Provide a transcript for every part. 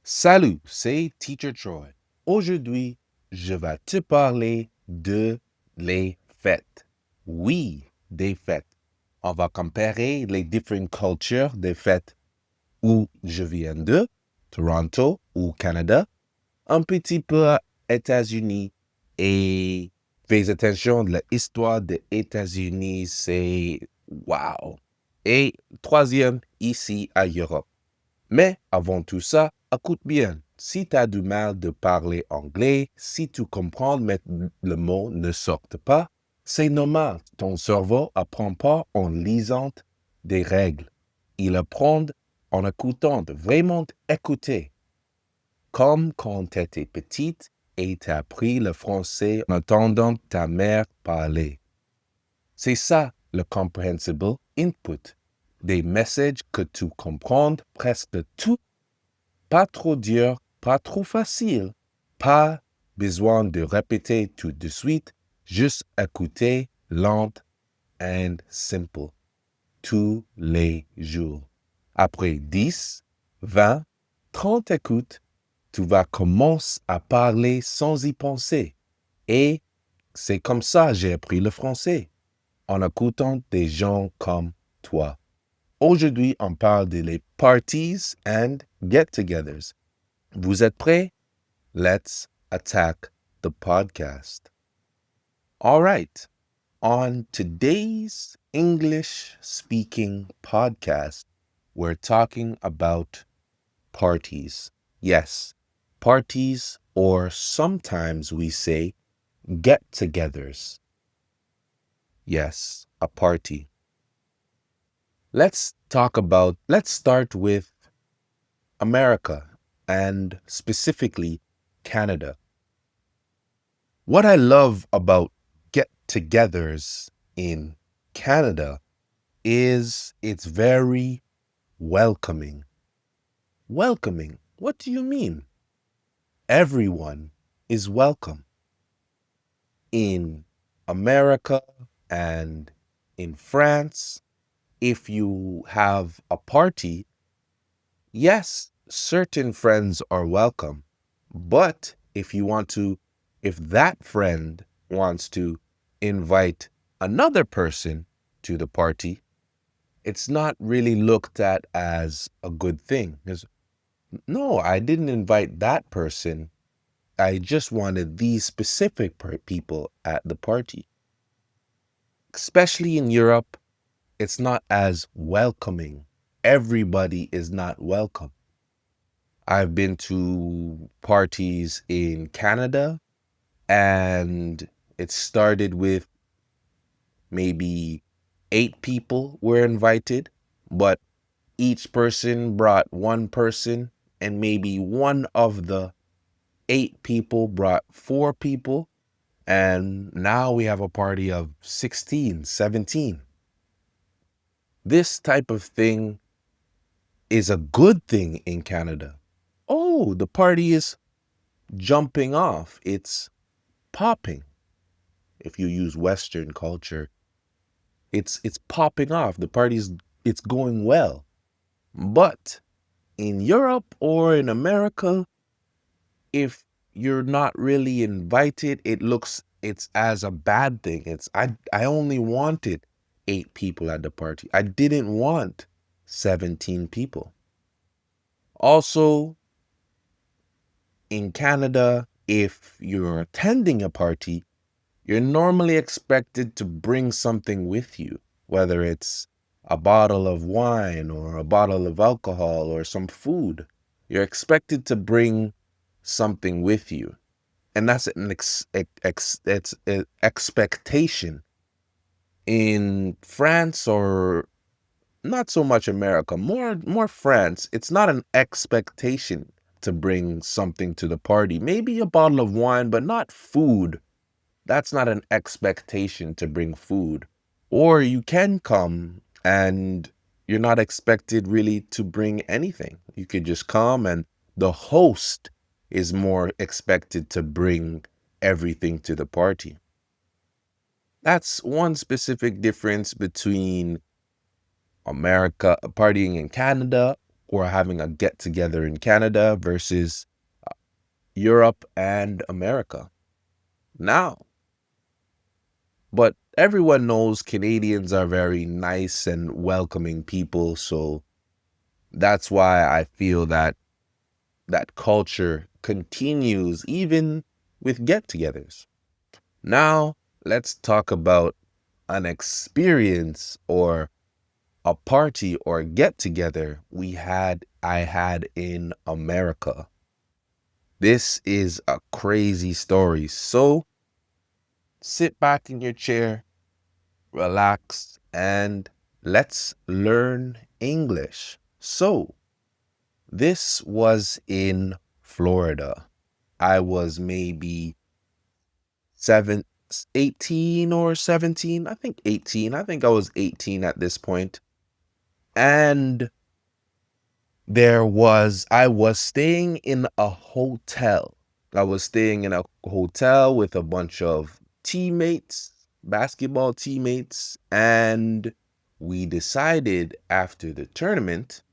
Salut, c'est Teacher Troy. Aujourd'hui, je vais te parler de les fêtes. Oui, des fêtes. On va comparer les différentes cultures des fêtes où je viens de, Toronto ou Canada, un petit peu à États-Unis et fais attention, l'histoire des États-Unis, c'est wow. Et troisième, ici à Europe. Mais avant tout ça, écoute bien. Si tu as du mal de parler anglais, si tu comprends mais le mot ne sorte pas, c'est normal. Ton cerveau apprend pas en lisant des règles. Il apprend en écoutant, vraiment écouter. Comme quand tu étais petite et tu as appris le français en entendant ta mère parler. C'est ça le comprehensible input. Des messages que tu comprends presque tout. Pas trop dur, pas trop facile. Pas besoin de répéter tout de suite. Juste écouter lent and simple. Tous les jours. Après 10, 20, 30 écoutes, tu vas commencer à parler sans y penser. Et c'est comme ça que j'ai appris le français. En écoutant des gens comme toi. Aujourd'hui, on parle de les parties and get-togethers. Vous êtes prêts? Let's attack the podcast. All right. On today's English speaking podcast, we're talking about parties. Yes, parties, or sometimes we say get-togethers. Yes, a party. Let's start with America and specifically Canada. What I love about get-togethers in Canada is it's very welcoming. Welcoming? What do you mean? Everyone is welcome. In America and in France, if you have a party, yes, certain friends are welcome. But if that friend wants to invite another person to the party, it's not really looked at as a good thing. Because, no, I didn't invite that person. I just wanted these specific people at the party. Especially in Europe, it's not as welcoming. Everybody is not welcome. I've been to parties in Canada, and it started with maybe 8 people were invited, but each person brought one person, and maybe one of the 8 people brought 4 people, and now we have a party of 16, 17. This type of thing is a good thing in Canada. Oh, the party is jumping off. It's popping. If you use Western culture, it's popping off. The party's it's going well. But in Europe or in America, if you're not really invited, it's as a bad thing. I only wanted 8 people at the party. I didn't want 17 people. Also, in Canada, if you're attending a party, you're normally expected to bring something with you, whether it's a bottle of wine or a bottle of alcohol or some food. You're expected to bring something with you. And that's an expectation. In France, or not so much America, more France, it's not an expectation to bring something to the party. Maybe a bottle of wine, but not food. That's not an expectation to bring food. Or you can come and you're not expected really to bring anything. You could just come, and the host is more expected to bring everything to the party. That's one specific difference between America, partying in Canada or having a get together in Canada versus Europe and America now. But everyone knows Canadians are very nice and welcoming people. So that's why I feel that that culture continues even with get togethers. Now, let's talk about an experience or a party or get together I had in America. This is a crazy story. So sit back in your chair, relax, and let's learn English. So this was in Florida. I was maybe 18 or 17. I think 18. I think I was 18 at this point. And I was staying in a hotel. I was staying in a hotel with a bunch of teammates, basketball teammates, and we decided after the tournament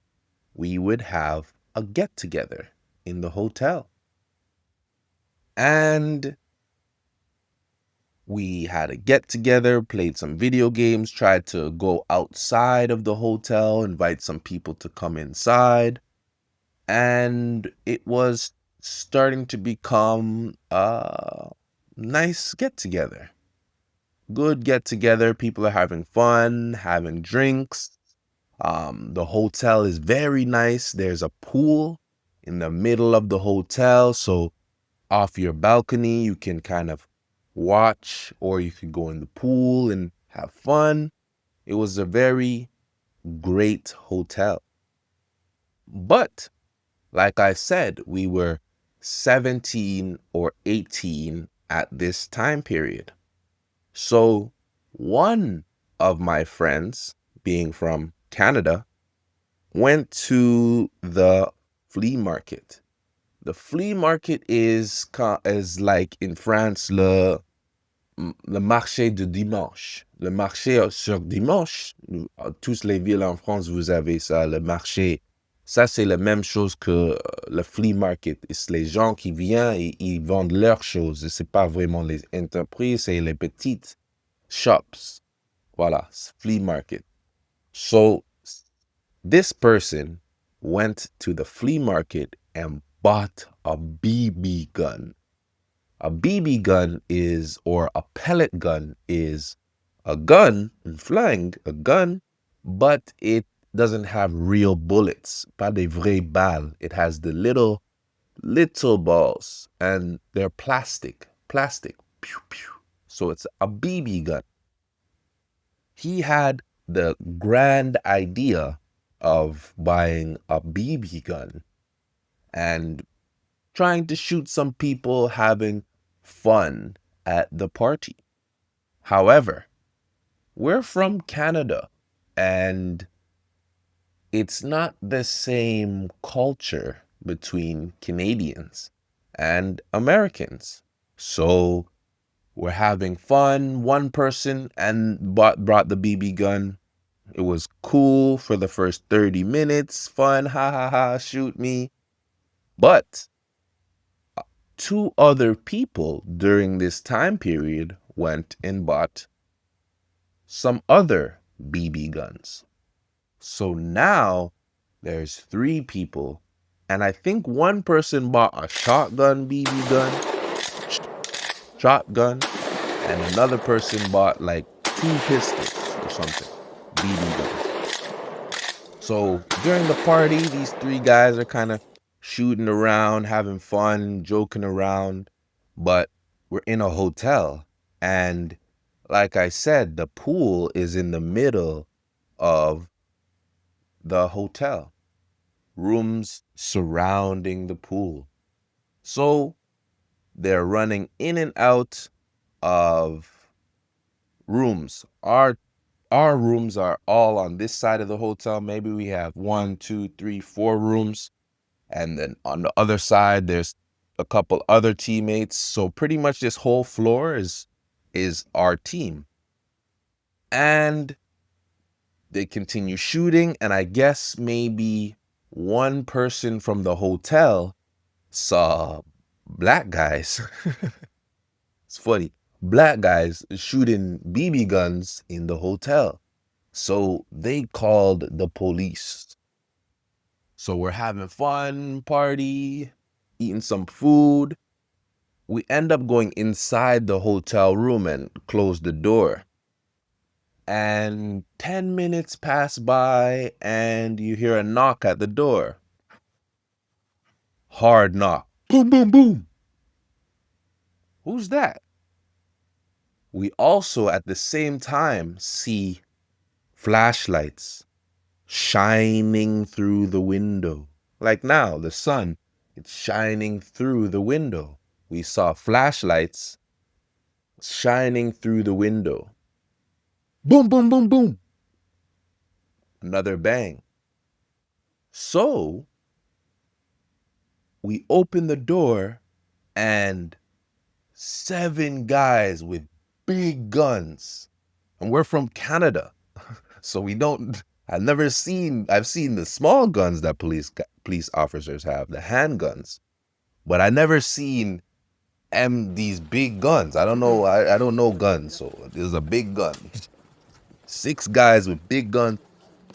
we would have a get together in the hotel. And we had a get together, played some video games, tried to go outside of the hotel, invite some people to come inside. And it was starting to become a nice get together. Good get together. People are having fun, having drinks. The hotel is very nice. There's a pool in the middle of the hotel. So off your balcony, you can kind of watch, or you could go in the pool and have fun. It was a very great hotel. But like I said, we were 17 or 18 at this time period. So one of my friends, being from Canada, went to the flea market. The flea market is like in France le marché de dimanche. Le marché sur dimanche. Tous les villes en France, vous avez ça, le marché. Ça, c'est la même chose que le flea market. C'est les gens qui viennent et ils vendent leurs choses. C'est pas vraiment les entreprises, c'est les petites shops. Voilà, flea market. So this person went to the flea market and bought a BB gun. A BB gun is, or a pellet gun is a gun, in flying, a gun, but it doesn't have real bullets. Pas des vraies balles. It has the little balls, and they're plastic. Pew, pew. So it's a BB gun. He had the grand idea of buying a BB gun and trying to shoot some people, having fun at the party. However, we're from Canada and it's not the same culture between Canadians and Americans. So we're having fun. One person brought the BB gun. It was cool for the first 30 minutes. Fun, ha ha ha, shoot me. But two other people during this time period went and bought some other BB guns. So now there's three people, and I think one person bought a shotgun BB gun, and another person bought like two pistols or something, BB guns. So during the party, these three guys are kind of shooting around, having fun, joking around, but we're in a hotel. And like I said, the pool is in the middle of the hotel, rooms surrounding the pool. So they're running in and out of rooms. Our rooms are all on this side of the hotel. Maybe we have 1, 2, 3, 4 rooms. And then on the other side, there's a couple other teammates. So pretty much this whole floor is our team. And they continue shooting. And I guess maybe one person from the hotel saw black guys. It's funny. Black guys shooting BB guns in the hotel. So they called the police. So we're having fun, party, eating some food. We end up going inside the hotel room and close the door. And 10 minutes pass by and you hear a knock at the door. Hard knock. Boom, boom, boom. Who's that? We also at the same time see flashlights shining through the window. Like now, the sun, it's shining through the window. We saw flashlights shining through the window. Boom, boom, boom, boom. Another bang. So we open the door and 7 guys with big guns. And we're from Canada. So we don't, I've seen the small guns that police officers have, the handguns. But I never seen these big guns. I don't know. I don't know guns. So there's a big gun. 6 guys with big guns.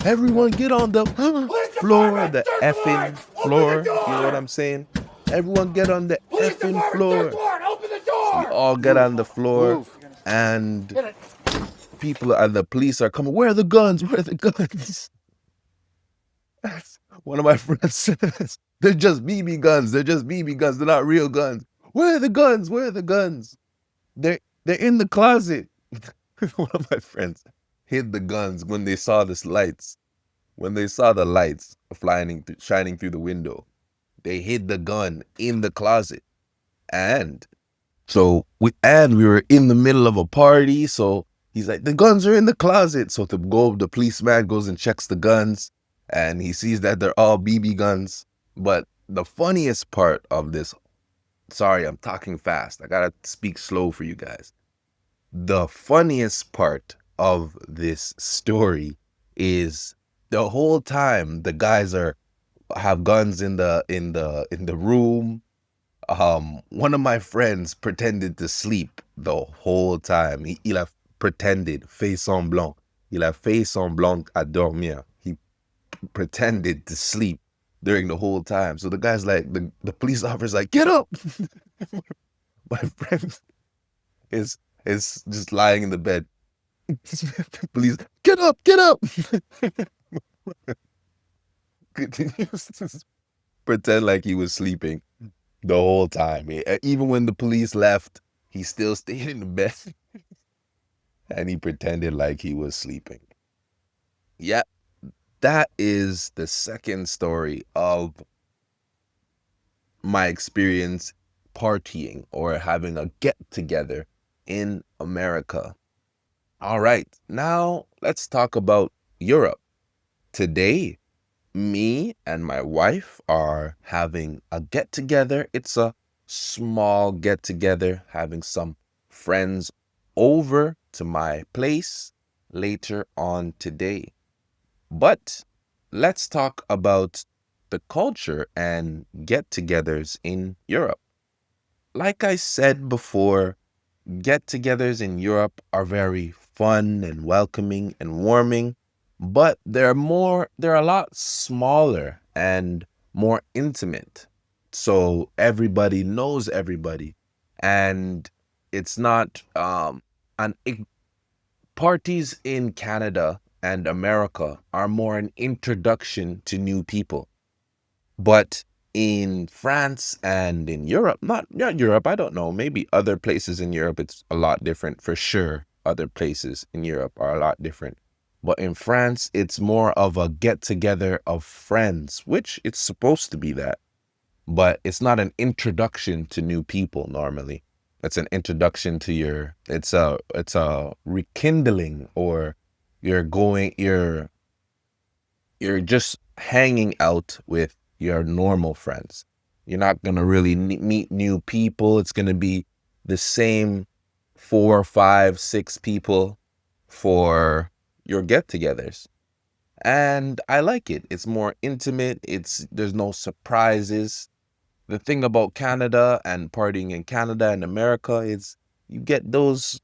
Everyone get on the floor, the effing floor. You know what I'm saying? Everyone get on the effing floor. We all get on the floor and people and the police are coming. Where are the guns? Where are the guns? One of my friends says, they're just BB guns. They're just BB guns. They're not real guns. Where are the guns? Where are the guns? They're in the closet. One of my friends hid the guns when they saw the lights. When they saw the lights shining through the window, they hid the gun in the closet. And so we were in the middle of a party. So he's like, the guns are in the closet. So the policeman goes and checks the guns and he sees that they're all BB guns. But the funniest part of this, sorry, I'm talking fast. I gotta speak slow for you guys. The funniest part of this story is the whole time the guys have guns in the room. One of my friends pretended to sleep the whole time. Il a pretended, fait semblant. Il a fait semblant à dormir. He pretended to sleep during the whole time. So the guy's like, the police officer's like, get up. My friend is just lying in the bed. Please, get up. Continues to pretend like he was sleeping the whole time. Even when the police left, he still stayed in the bed and he pretended like he was sleeping. Yeah, that is the second story of my experience partying or having a get-together in America. All right, now let's talk about Europe. Today, me and my wife are having a get-together. It's a small get-together, having some friends over to my place later on today. But let's talk about the culture and get-togethers in Europe. Like I said before, get-togethers in Europe are very fun and welcoming and warming, but they're a lot smaller and more intimate. So everybody knows everybody, and it's not parties in Canada and America are more an introduction to new people. But in France and in Europe, not Europe, I don't know, maybe other places in Europe, it's a lot different for sure. Other places in Europe are a lot different. But in France, it's more of a get-together of friends, which it's supposed to be that. But it's not an introduction to new people normally. It's an introduction to it's a rekindling, or you're just hanging out with your normal friends. You're not going to really meet new people. It's going to be the same 4, 5, 6 people for your get-togethers. And I like it. It's more intimate. There's no surprises. The thing about Canada and partying in Canada and America is you get those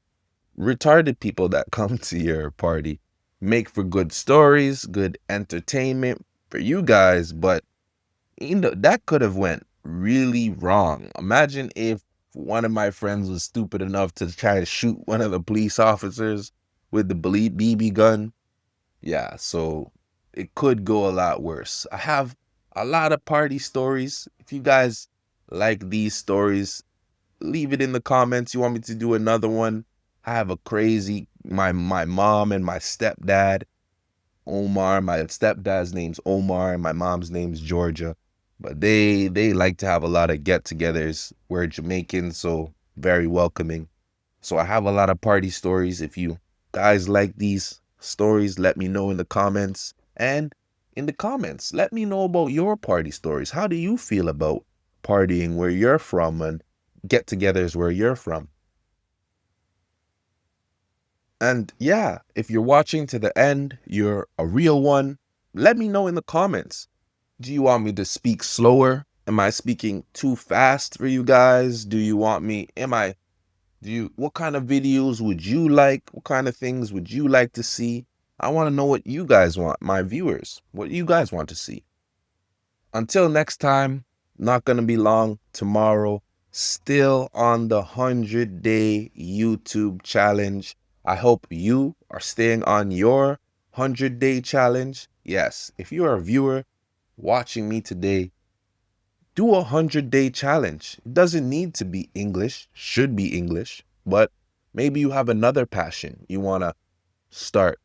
retarded people that come to your party. Make for good stories, good entertainment for you guys, but that could have went really wrong. Imagine if one of my friends was stupid enough to try to shoot one of the police officers with the BB gun. Yeah, so it could go a lot worse. I have a lot of party stories. If you guys like these stories, leave it in the comments. You want me to do another one? I have a crazy my mom and my stepdad, Omar. My stepdad's name's Omar and my mom's name's Georgia. But they like to have a lot of get-togethers. We're Jamaican, so very welcoming. So I have a lot of party stories. If you guys like these stories, let me know in the comments. And in the comments, let me know about your party stories. How do you feel about partying where you're from and get-togethers where you're from? And yeah, if you're watching to the end, you're a real one, let me know in the comments. Do you want me to speak slower? Am I speaking too fast for you guys? Do you want me, what kind of videos would you like? What kind of things would you like to see? I want to know what you guys want, my viewers, what you guys want to see. Until next time, not going to be long tomorrow, still on the 100-day YouTube challenge. I hope you are staying on your 100-day challenge. Yes, if you are a viewer watching me today, do a 100-day challenge. It doesn't need to be English, should be English, but maybe you have another passion you want to start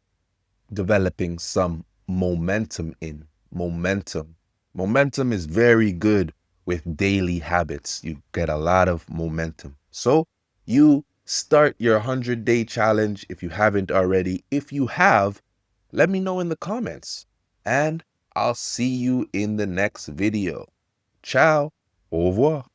developing some momentum in. Momentum is very good with daily habits. You get a lot of momentum. So you start your 100-day challenge if you haven't already. If you have, let me know in the comments. And I'll see you in the next video. Ciao. Au revoir.